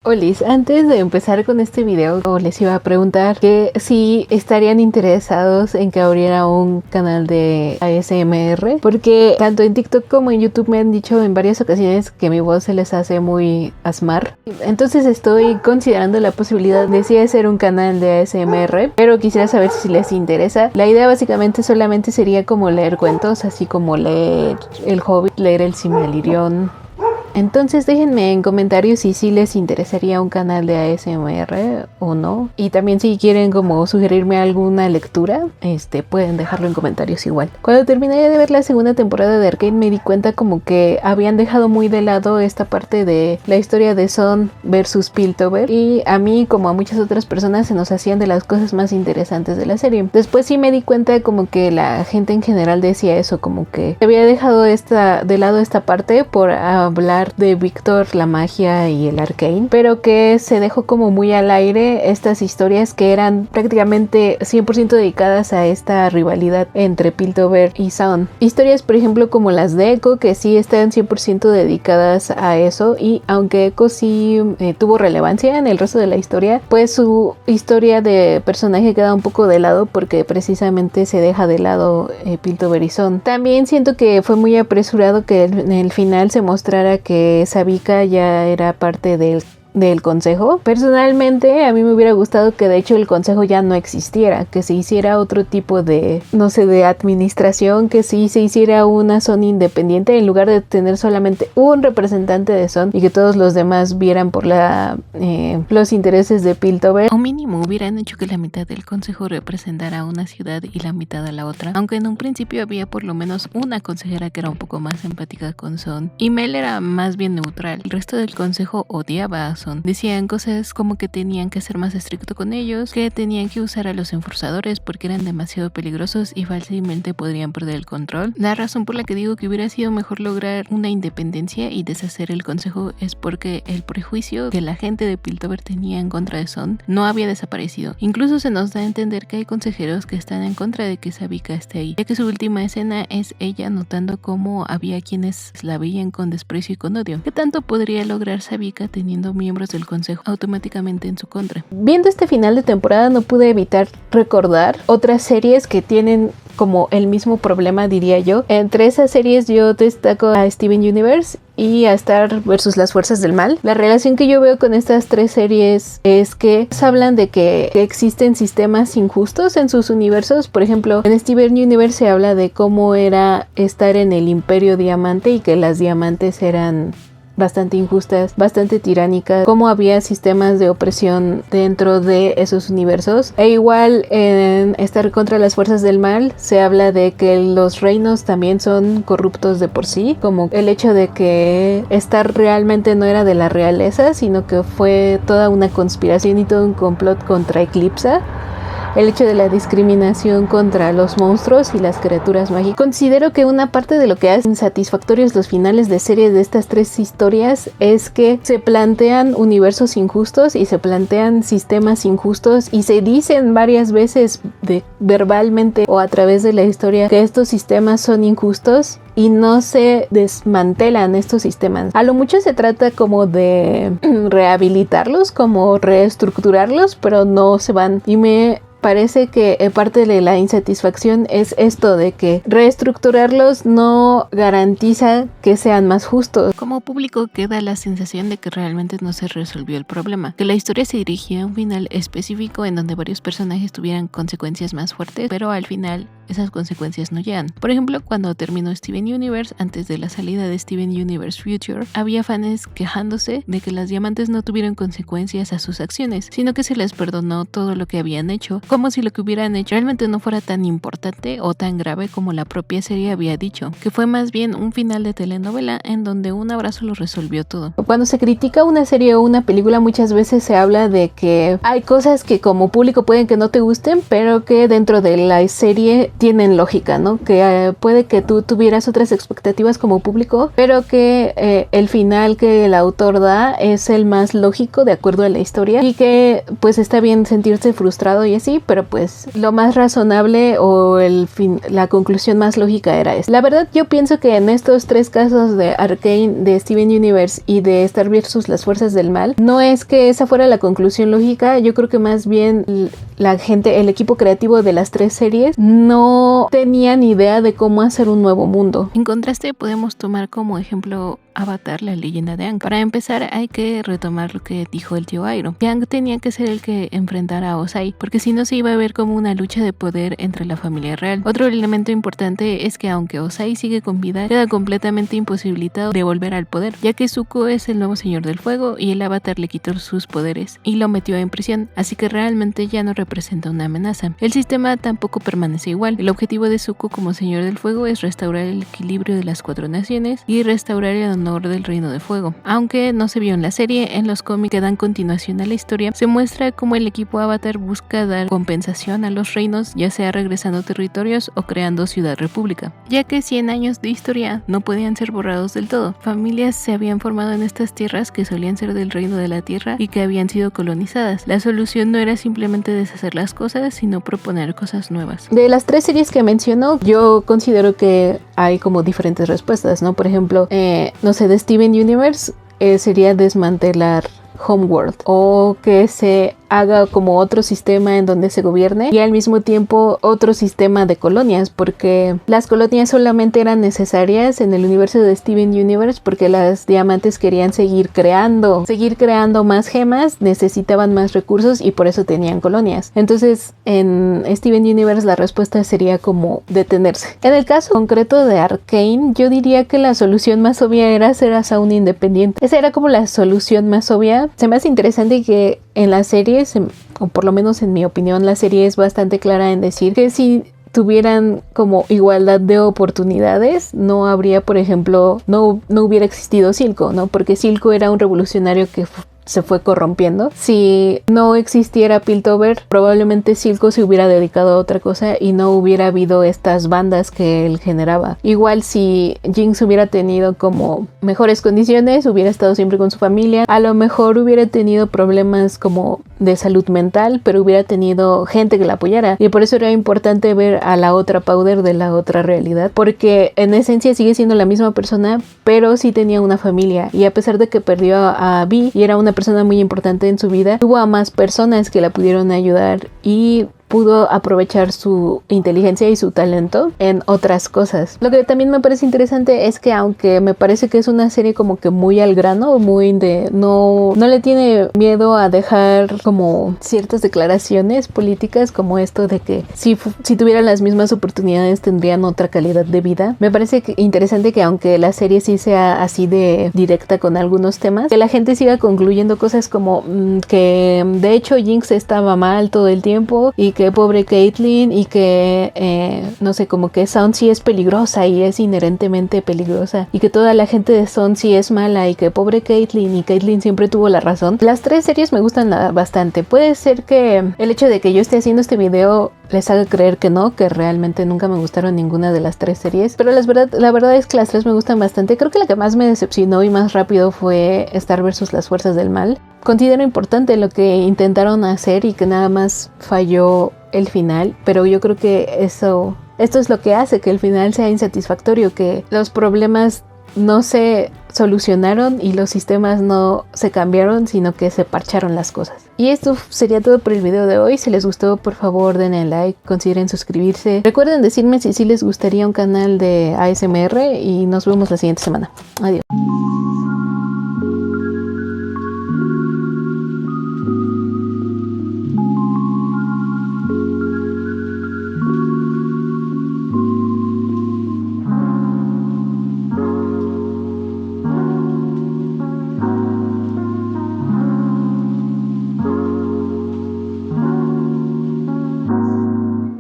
Olis, antes de empezar con este video, les iba a preguntar que si estarían interesados en que abriera un canal de ASMR, porque tanto en TikTok como en YouTube me han dicho en varias ocasiones que mi voz se les hace muy asmar. Entonces estoy considerando la posibilidad de sí hacer un canal de ASMR, pero quisiera saber si les interesa. La idea básicamente solamente sería como leer cuentos, así como leer El Hobbit, leer El Silmarillion. Entonces déjenme en comentarios si sí les interesaría un canal de ASMR o no. Y también si quieren como sugerirme alguna lectura, pueden dejarlo en comentarios igual. Cuando terminé de ver la segunda temporada de Arcane me di cuenta como que habían dejado muy de lado esta parte de la historia de Son versus Piltover. Y a mí como a muchas otras personas se nos hacían de las cosas más interesantes de la serie. Después sí me di cuenta como que la gente en general decía eso, como que había dejado de lado esta parte por hablar de Víctor, la magia y el Arcane, pero que se dejó como muy al aire estas historias que eran prácticamente 100% dedicadas a esta rivalidad entre Piltover y Son. Historias por ejemplo como las de Echo, que sí están 100% dedicadas a eso, y aunque Echo sí tuvo relevancia en el resto de la historia, pues su historia de personaje queda un poco de lado porque precisamente se deja de lado Piltover y Son. También siento que fue muy apresurado que en el final se mostrara que Sabika ya era parte del consejo. Personalmente a mí me hubiera gustado que de hecho el consejo ya no existiera, que se hiciera otro tipo de, no sé, de administración, que sí se hiciera una zona independiente en lugar de tener solamente un representante de Son y que todos los demás vieran por los intereses de Piltover. O mínimo hubieran hecho que la mitad del consejo representara a una ciudad y la mitad a la otra, aunque en un principio había por lo menos una consejera que era un poco más empática con Son y Mel era más bien neutral. El resto del consejo odiaba a Son. Decían cosas como que tenían que ser más estricto con ellos, que tenían que usar a los enforzadores porque eran demasiado peligrosos y fácilmente podrían perder el control. La razón por la que digo que hubiera sido mejor lograr una independencia y deshacer el consejo es porque el prejuicio que la gente de Piltover tenía en contra de Son no había desaparecido. Incluso se nos da a entender que hay consejeros que están en contra de que Sabika esté ahí, ya que su última escena es ella notando cómo había quienes la veían con desprecio y con odio. ¿Qué tanto podría lograr Sabika teniendo miembros del consejo automáticamente en su contra? Viendo este final de temporada no pude evitar recordar otras series que tienen como el mismo problema, diría yo. Entre esas series yo destaco a Steven Universe y a Star versus las fuerzas del mal. La relación que yo veo con estas tres series es que hablan de que existen sistemas injustos en sus universos. Por ejemplo, en Steven Universe se habla de cómo era estar en el Imperio Diamante y que las diamantes eran bastante injustas, bastante tiránicas, cómo había sistemas de opresión dentro de esos universos. E igual en Estar contra las fuerzas del mal se habla de que los reinos también son corruptos de por sí, como el hecho de que Star realmente no era de la realeza, sino que fue toda una conspiración y todo un complot contra Eclipsa. El hecho de la discriminación contra los monstruos y las criaturas mágicas. Considero que una parte de lo que hace insatisfactorios los finales de serie de estas tres historias es que se plantean universos injustos y se plantean sistemas injustos y se dicen varias veces verbalmente o a través de la historia que estos sistemas son injustos y no se desmantelan estos sistemas. A lo mucho se trata como de rehabilitarlos, como reestructurarlos, pero no se van. Y me parece que parte de la insatisfacción es esto de que reestructurarlos no garantiza que sean más justos. Como público queda la sensación de que realmente no se resolvió el problema, que la historia se dirigía a un final específico en donde varios personajes tuvieran consecuencias más fuertes, pero al final esas consecuencias no llegan. Por ejemplo, cuando terminó Steven Universe, antes de la salida de Steven Universe Future, había fans quejándose de que las diamantes no tuvieron consecuencias a sus acciones, sino que se les perdonó todo lo que habían hecho, como si lo que hubieran hecho realmente no fuera tan importante o tan grave como la propia serie había dicho, que fue más bien un final de telenovela en donde un abrazo lo resolvió todo. Cuando se critica una serie o una película, muchas veces se habla de que hay cosas que como público pueden que no te gusten, pero que dentro de la serie tienen lógica, ¿no? Que puede que tú tuvieras otras expectativas como público, pero que el final que el autor da es el más lógico de acuerdo a la historia, y que pues está bien sentirse frustrado y así, pero pues lo más razonable o la conclusión más lógica era esta. La verdad, yo pienso que en estos tres casos de Arcane, de Steven Universe y de Star vs. Las Fuerzas del Mal, no es que esa fuera la conclusión lógica. Yo creo que más bien la gente, el equipo creativo de las tres series no tenían idea de cómo hacer un nuevo mundo. En contraste, podemos tomar como ejemplo Avatar, la leyenda de Aang. Para empezar, hay que retomar lo que dijo el tío Iroh. Que Aang tenía que ser el que enfrentara a Ozai, porque si no se iba a ver como una lucha de poder entre la familia real. Otro elemento importante es que aunque Ozai sigue con vida, queda completamente imposibilitado de volver al poder, ya que Zuko es el nuevo señor del fuego y el Avatar le quitó sus poderes y lo metió en prisión, así que realmente ya no representa una amenaza. El sistema tampoco permanece igual. El objetivo de Zuko como señor del fuego es restaurar el equilibrio de las 4 naciones y restaurar el honor del Reino de Fuego. Aunque no se vio en la serie, en los cómics que dan continuación a la historia, se muestra cómo el equipo Avatar busca dar compensación a los reinos, ya sea regresando territorios o creando Ciudad República, ya que 100 años de historia no podían ser borrados del todo. Familias se habían formado en estas tierras que solían ser del Reino de la Tierra y que habían sido colonizadas. La solución no era simplemente deshacer las cosas, sino proponer cosas nuevas. De las tres series que menciono, yo considero que hay como diferentes respuestas, ¿no? Por ejemplo, no sé, de Steven Universe sería desmantelar Homeworld, o que se haga como otro sistema en donde se gobierne y al mismo tiempo otro sistema de colonias, porque las colonias solamente eran necesarias en el universo de Steven Universe porque las diamantes querían seguir creando más gemas, necesitaban más recursos y por eso tenían colonias. Entonces en Steven Universe la respuesta sería como detenerse. En el caso concreto de Arcane, yo diría que la solución más obvia era hacer a Zaun independiente. Esa era como la solución más obvia. Se me hace interesante que en la serie, o por lo menos en mi opinión, la serie es bastante clara en decir que si tuvieran como igualdad de oportunidades, no habría, por ejemplo, no hubiera existido Silco, ¿no? Porque Silco era un revolucionario que se fue corrompiendo. Si no existiera Piltover, probablemente Silco se hubiera dedicado a otra cosa y no hubiera habido estas bandas que él generaba. Igual si Jinx hubiera tenido como mejores condiciones, hubiera estado siempre con su familia, a lo mejor hubiera tenido problemas como de salud mental, pero hubiera tenido gente que la apoyara, y por eso era importante ver a la otra Powder de la otra realidad, porque en esencia sigue siendo la misma persona, pero sí tenía una familia, y a pesar de que perdió a Vi y era una persona muy importante en su vida, tuvo a más personas que la pudieron ayudar y pudo aprovechar su inteligencia y su talento en otras cosas. Lo que también me parece interesante es que, aunque me parece que es una serie como que muy al grano, muy de no le tiene miedo a dejar como ciertas declaraciones políticas, como esto de que si tuvieran las mismas oportunidades tendrían otra calidad de vida. Me parece interesante que, aunque la serie sí sea así de directa con algunos temas, que la gente siga concluyendo cosas como que de hecho Jinx estaba mal todo el tiempo y que pobre Caitlyn, y que no sé, como que Zaun sí es peligrosa y es inherentemente peligrosa, y que toda la gente de Zaun sí es mala, y que pobre Caitlyn, y Caitlyn siempre tuvo la razón. Las tres series me gustan bastante. Puede ser que el hecho de que yo esté haciendo este video les haga creer que no, que realmente nunca me gustaron ninguna de las tres series, pero la verdad es que las tres me gustan bastante. Creo que la que más me decepcionó y más rápido fue Star vs. Las Fuerzas del Mal. Considero importante lo que intentaron hacer y que nada más falló el final, pero yo creo que esto es lo que hace que el final sea insatisfactorio, que los problemas no se solucionaron y los sistemas no se cambiaron, sino que se parcharon las cosas. Y esto sería todo por el video de hoy. Si les gustó, por favor denle like, consideren suscribirse. Recuerden decirme si les gustaría un canal de ASMR y nos vemos la siguiente semana. Adiós.